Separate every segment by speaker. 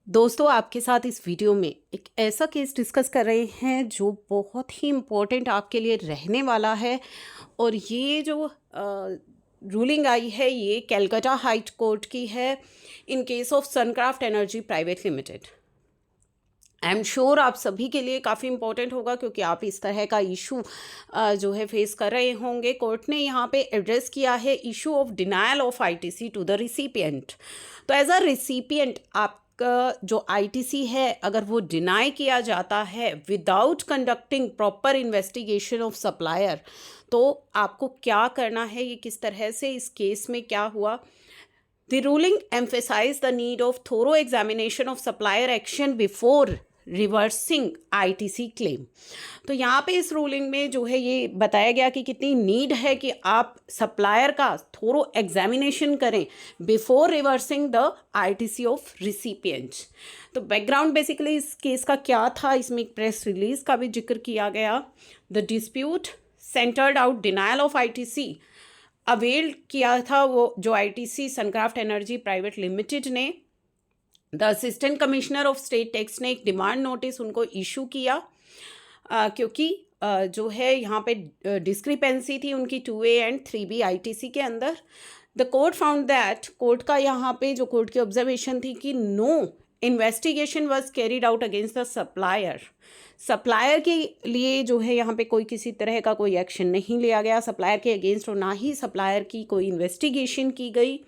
Speaker 1: दोस्तों आपके साथ इस वीडियो में एक ऐसा केस डिस्कस कर रहे हैं जो बहुत ही इम्पोर्टेंट आपके लिए रहने वाला है। और ये जो रूलिंग आई है ये कैलकाटा हाई कोर्ट की है in case of Suncraft Energy Private Limited. I am sure आप सभी के लिए काफ़ी इंपॉर्टेंट होगा क्योंकि आप इस तरह का इशू जो है फेस कर रहे होंगे। कोर्ट ने यहाँ पे एड्रेस किया है issue of denial of ITC to the recipient. तो एज अ रिसिपिएंट आपका जो आईटीसी है अगर वो डिनाई किया जाता है without conducting proper investigation of supplier, तो आपको क्या करना है, ये किस तरह से इस केस में क्या हुआ। The ruling emphasized the need of thorough examination of supplier action before reversing ITC claim. तो यहाँ पे इस रूलिंग में जो है ये बताया गया कि कितनी नीड है कि आप सप्लायर का थोरो एग्जामिनेशन करें before reversing the ITC of recipient. तो बैकग्राउंड बेसिकली इस केस का क्या था, इसमें एक प्रेस रिलीज का भी जिक्र किया गया। The dispute centred out denial of ITC avail किया था वो जो आईटीसी सनक्राफ्ट एनर्जी प्राइवेट लिमिटेड ने। The assistant commissioner of state tax ने एक डिमांड नोटिस उनको इशू किया क्योंकि जो है यहाँ पे डिस्क्रिपेंसी थी उनकी 2A एंड 3B आईटीसी के अंदर। The court found that, court का यहाँ पे जो कोर्ट की ऑब्जर्वेशन थी कि no investigation was carried out against the supplier. Supplier के लिए जो है यहाँ पे कोई किसी तरह का कोई एक्शन नहीं लिया गया सप्लायर के अगेंस्ट, और ना ही सप्लायर की कोई इन्वेस्टिगेशन की गई।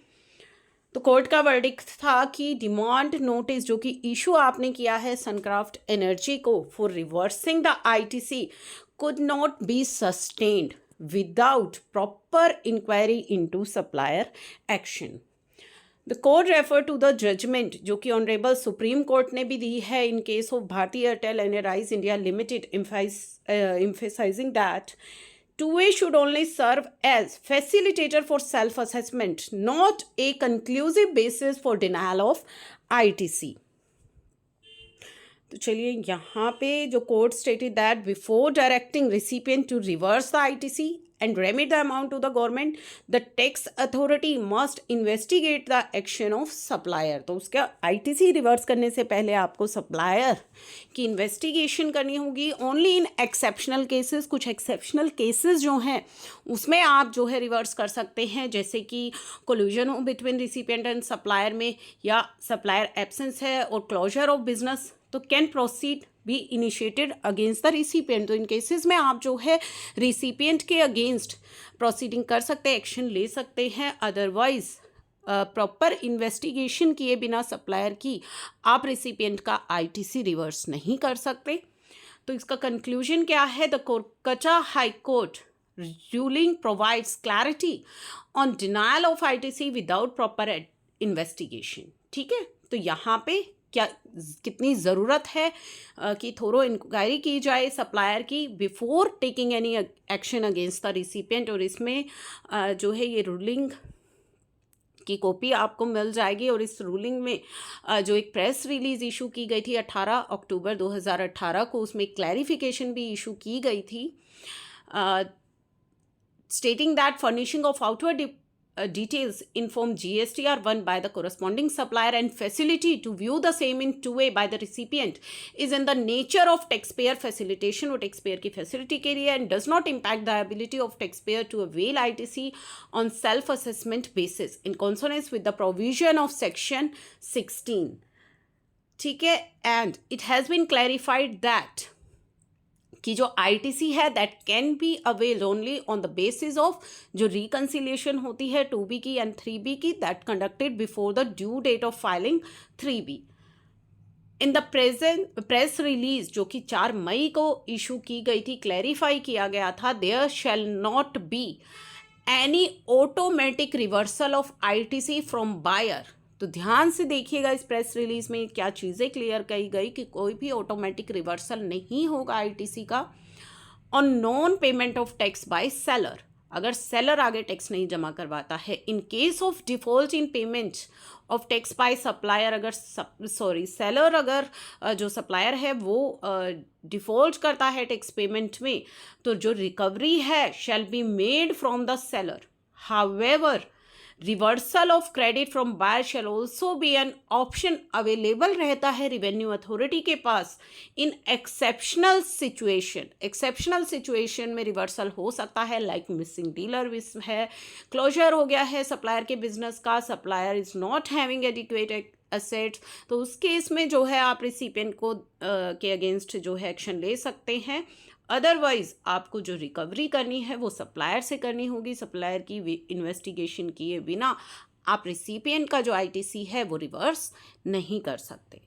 Speaker 1: तो कोर्ट का वर्डिक्ट था कि डिमांड नोटिस जो कि इशू आपने किया है सनक्राफ्ट एनर्जी को for reversing the ITC could not be sustained without proper inquiry into supplier action. The court refer to the judgment जो कि ऑनरेबल सुप्रीम कोर्ट ने भी दी है in case of Bharti Airtel Enterprise India Limited, emphasizing that 2A should only serve as facilitator for self-assessment, not a conclusive basis for denial of ITC. तो चलिए यहाँ पे जो court stated that before directing recipient to reverse the ITC and remit the amount to the government, the tax authority must investigate the action of supplier. तो उसका ITC reverse करने से पहले आपको सप्लायर की इन्वेस्टिगेशन करनी होगी। ओनली इन एक्सेप्शनल केसेस, कुछ एक्सेप्शनल केसेस जो हैं उसमें आप जो है रिवर्स कर सकते हैं, जैसे कि कोल्यूजन हो बिटवीन रिसिपिएंट एंड सप्लायर में, या सप्लायर एब्सेंस है और क्लोजर ऑफ बिजनेस, तो can proceed be initiated against the recipient. तो इन केसेस में आप जो है रिसिपिएंट के अगेंस्ट प्रोसीडिंग कर सकते हैं, एक्शन ले सकते हैं। अदरवाइज प्रॉपर इन्वेस्टिगेशन किए बिना सप्लायर की आप रिसिपिएंट का आईटीसी रिवर्स नहीं कर सकते। तो इसका कंक्लूजन क्या है? The Kolkata high court ruling provides clarity on denial of ITC without proper investigation. ठीक है, तो यहाँ पे क्या कितनी ज़रूरत है कि थोरो इंक्वायरी की जाए सप्लायर की before taking any action against the recipient. और इसमें जो है ये रूलिंग की कॉपी आपको मिल जाएगी। और इस रूलिंग में जो एक प्रेस रिलीज इशू की गई थी 18 अक्टूबर 2018 को, उसमें क्लैरिफिकेशन भी इशू की गई थी stating that furnishing of outward details inform GST are won by the corresponding supplier and facility to view the same in 2A by the recipient is in the nature of taxpayer facilitation, वो taxpayer की facility के लिए, and does not impact the ability of taxpayer to avail ITC on self-assessment basis in consonance with the provision of section 16. ठीक है, and it has been clarified that कि जो ITC है that can be avail only on the basis of जो reconciliation होती है 2B की and 3B की, that conducted before the due date of filing 3B। In the present press release जो कि 4 मई को इशू की गई थी, क्लैरिफाई किया गया था there shall not be any automatic reversal of ITC from buyer. तो ध्यान से देखिएगा इस प्रेस रिलीज में क्या चीज़ें क्लियर कही गई कि कोई भी ऑटोमेटिक रिवर्सल नहीं होगा आईटीसी का on non payment of tax bye seller, अगर सेलर आगे टैक्स नहीं जमा करवाता है। In case of default in payment of tax by supplier, अगर सेलर अगर जो सप्लायर है वो डिफॉल्ट करता है टैक्स पेमेंट में, तो जो रिकवरी है shall be made from the seller. However reversal of credit from buyer shall also be an option available रहता है रेवेन्यू अथॉरिटी के पास इन एक्सेप्शनल सिचुएशन में रिवर्सल हो सकता है, लाइक मिसिंग डीलर है, क्लोजर हो गया है सप्लायर के बिजनेस का, supplier is not having adequate assets, तो उस केस में जो है आप रिसिपिएंट को के अगेंस्ट जो है एक्शन ले सकते हैं। अदरवाइज आपको जो रिकवरी करनी है वो सप्लायर से करनी होगी। सप्लायर की इन्वेस्टिगेशन किए बिना आप रिसिपिएंट का जो आईटीसी है वो रिवर्स नहीं कर सकते।